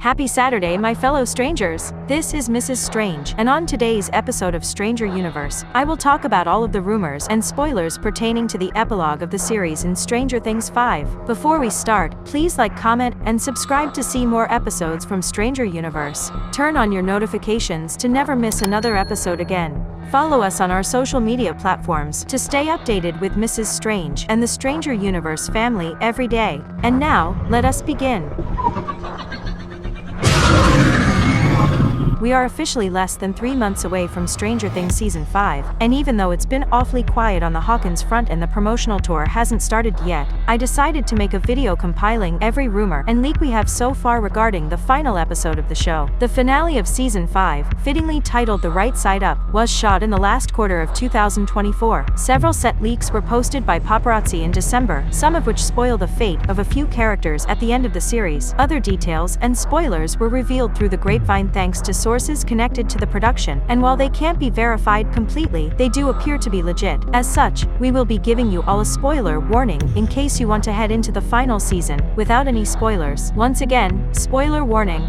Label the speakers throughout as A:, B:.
A: Happy Saturday, my fellow strangers! This is Mrs. Strange, and on today's episode of Stranger Universe, I will talk about all of the rumors and spoilers pertaining to the epilogue of the series in Stranger Things 5. Before we start, please like, comment, and subscribe to see more episodes from Stranger Universe. Turn on your notifications to never miss another episode again. Follow us on our social media platforms to stay updated with Mrs. Strange and the Stranger Universe family every day. And now, let us begin. We are officially less than 3 months away from Stranger Things Season 5, and even though it's been awfully quiet on the Hawkins front and the promotional tour hasn't started yet, I decided to make a video compiling every rumor and leak we have so far regarding the final episode of the show. The finale of Season 5, fittingly titled The Right Side Up, was shot in the last quarter of 2024. Several set leaks were posted by paparazzi in December, some of which spoil the fate of a few characters at the end of the series. Other details and spoilers were revealed through the grapevine thanks to sources connected to the production, and while they can't be verified completely, they do appear to be legit. As such, we will be giving you all a spoiler warning in case you want to head into the final season without any spoilers. Once again, spoiler warning.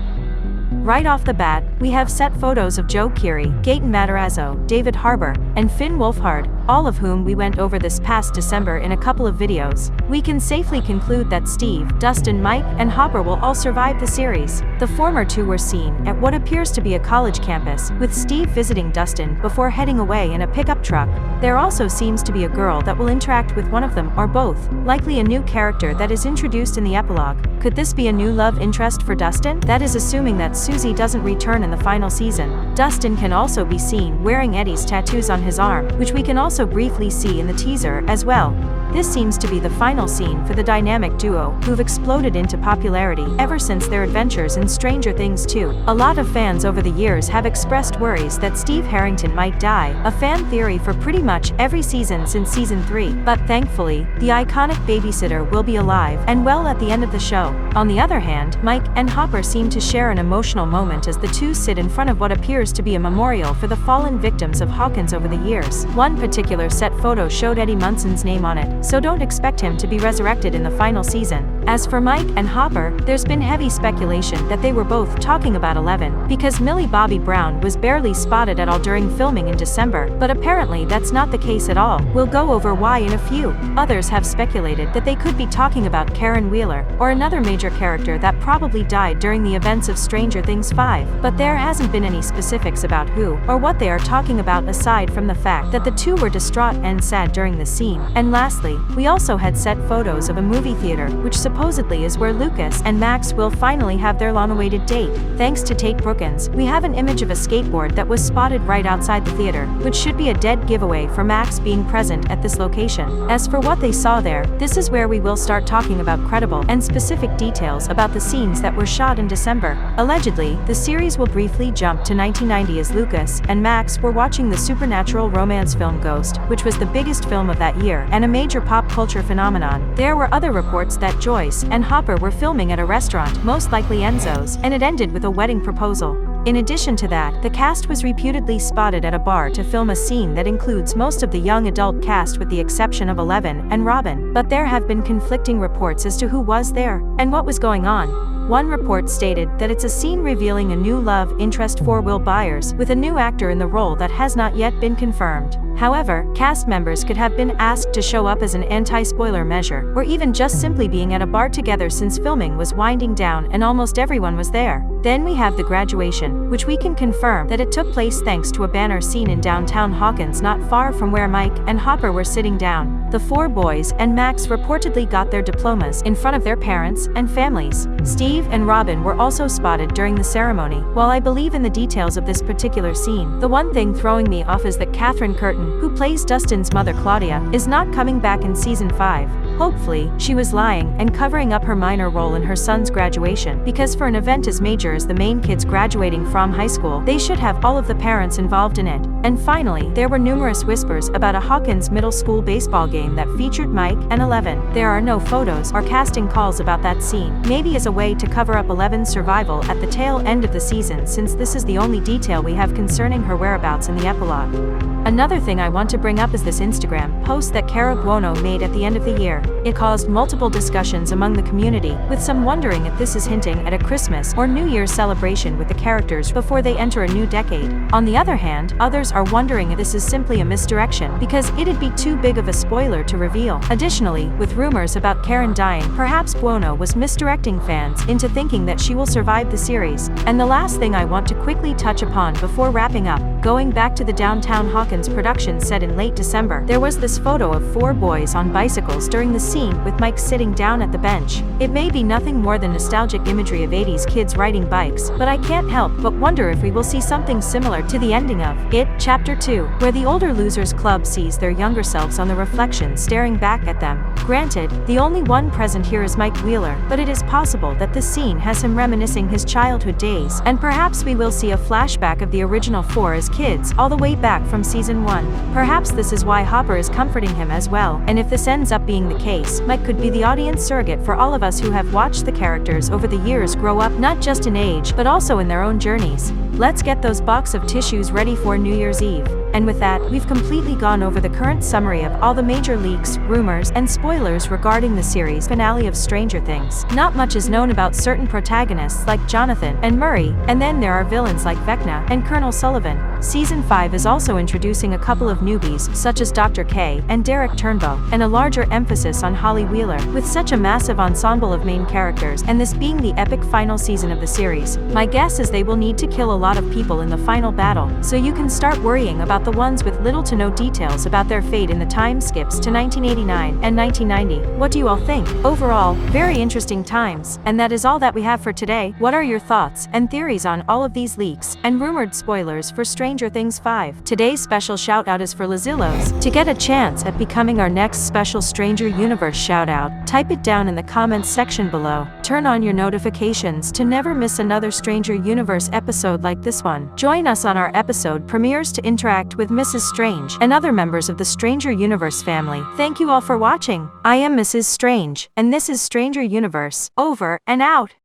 A: Right off the bat, we have set photos of Joe Keery, Gaten Matarazzo, David Harbour, and Finn Wolfhard, all of whom we went over this past December in a couple of videos. We can safely conclude that Steve, Dustin, Mike, and Hopper will all survive the series. The former two were seen at what appears to be a college campus, with Steve visiting Dustin before heading away in a pickup truck. There also seems to be a girl that will interact with one of them or both, likely a new character that is introduced in the epilogue. Could this be a new love interest for Dustin? That is assuming that Susie doesn't return in the final season. Dustin can also be seen wearing Eddie's tattoos on his arm, which we can also briefly see in the teaser as well. This seems to be the final scene for the dynamic duo, who've exploded into popularity ever since their adventures in Stranger Things 2. A lot of fans over the years have expressed worries that Steve Harrington might die, a fan theory for pretty much every season since Season 3, but thankfully, the iconic babysitter will be alive and well at the end of the show. On the other hand, Mike and Hopper seem to share an emotional moment as the two sit in front of what appears to be a memorial for the fallen victims of Hawkins over the years. One particular set photo showed Eddie Munson's name on it, so don't expect him to be resurrected in the final season. As for Mike and Hopper, there's been heavy speculation that they were both talking about 11, because Millie Bobby Brown was barely spotted at all during filming in December, but apparently that's not the case at all. We'll go over why in a few. Others have speculated that they could be talking about Karen Wheeler, or another major character that probably died during the events of Stranger Things 5, but there hasn't been any specifics about who or what they are talking about aside from the fact that the two were distraught and sad during the scene. And lastly, we also had set photos of a movie theater, which supposedly is where Lucas and Max will finally have their long-awaited date. Thanks to Tate Brookins, we have an image of a skateboard that was spotted right outside the theater, which should be a dead giveaway for Max being present at this location. As for what they saw there, this is where we will start talking about credible and specific details about the scenes that were shot in December. Allegedly, the series will briefly jump to 1990 as Lucas and Max were watching the supernatural romance film Ghost, which was the biggest film of that year and a major pop culture phenomenon. There were other reports that Joyce and Hopper were filming at a restaurant, most likely Enzo's, and it ended with a wedding proposal. In addition to that, the cast was reputedly spotted at a bar to film a scene that includes most of the young adult cast with the exception of Eleven and Robin, but there have been conflicting reports as to who was there and what was going on. One report stated that it's a scene revealing a new love interest for Will Byers, with a new actor in the role that has not yet been confirmed. However, cast members could have been asked to show up as an anti-spoiler measure, or even just simply being at a bar together since filming was winding down and almost everyone was there. Then we have the graduation, which we can confirm that it took place thanks to a banner seen in downtown Hawkins not far from where Mike and Hopper were sitting down. The four boys and Max reportedly got their diplomas in front of their parents and families. Steve and Robin were also spotted during the ceremony. While I believe in the details of this particular scene, the one thing throwing me off is that Katherine Curtin, who plays Dustin's mother Claudia, is not coming back in Season 5. Hopefully, she was lying and covering up her minor role in her son's graduation, because for an event as major as the main kids graduating from high school, they should have all of the parents involved in it. And finally, there were numerous whispers about a Hawkins middle school baseball game that featured Mike and Eleven. There are no photos or casting calls about that scene, maybe as a way to cover up Eleven's survival at the tail end of the season, since this is the only detail we have concerning her whereabouts in the epilogue. Another thing I want to bring up is this Instagram post that Cara Buono made at the end of the year. It caused multiple discussions among the community, with some wondering if this is hinting at a Christmas or New Year's celebration with the characters before they enter a new decade. On the other hand, others are wondering if this is simply a misdirection, because it'd be too big of a spoiler to reveal. Additionally, with rumors about Karen dying, perhaps Buono was misdirecting fans into thinking that she will survive the series. And the last thing I want to quickly touch upon before wrapping up, going back to the Downtown Hawkins production set in late December, there was this photo of 4 boys on bicycles during the scene with Mike sitting down at the bench. It may be nothing more than nostalgic imagery of 80s kids riding bikes, but I can't help but wonder if we will see something similar to the ending of It, Chapter 2, where the older losers club sees their younger selves on the reflection staring back at them. Granted, the only one present here is Mike Wheeler, but it is possible that this scene has him reminiscing his childhood days, and perhaps we will see a flashback of the original 4 as kids, all the way back from season 1. Perhaps this is why Hopper is comforting him as well, and if this ends up being the case, Mike could be the audience surrogate for all of us who have watched the characters over the years grow up, not just in age, but also in their own journeys. Let's get those box of tissues ready for New Year's Eve. And with that, we've completely gone over the current summary of all the major leaks, rumors, and spoilers regarding the series finale of Stranger Things. Not much is known about certain protagonists like Jonathan and Murray, and then there are villains like Vecna and Colonel Sullivan. Season 5 is also introducing a couple of newbies, such as Dr. K and Derek Turnbow, and a larger emphasis on Holly Wheeler. With such a massive ensemble of main characters, and this being the epic final season of the series, my guess is they will need to kill a lot of people in the final battle, so you can start worrying about the ones with little to no details about their fate in the time skips to 1989 and 1990. What do you all think? Overall, very interesting times. And that is all that we have for today. What are your thoughts and theories on all of these leaks and rumored spoilers for Stranger Things 5? Today's special shout out is for Lazillos. To get a chance at becoming our next special Stranger Universe shout out, type it down in the comments section below. Turn on your notifications to never miss another Stranger Universe episode like this one. Join us on our episode premieres to interact with Mrs. Strange and other members of the Stranger Universe family. Thank you all for watching. I am Mrs. Strange, and this is Stranger Universe. Over and out.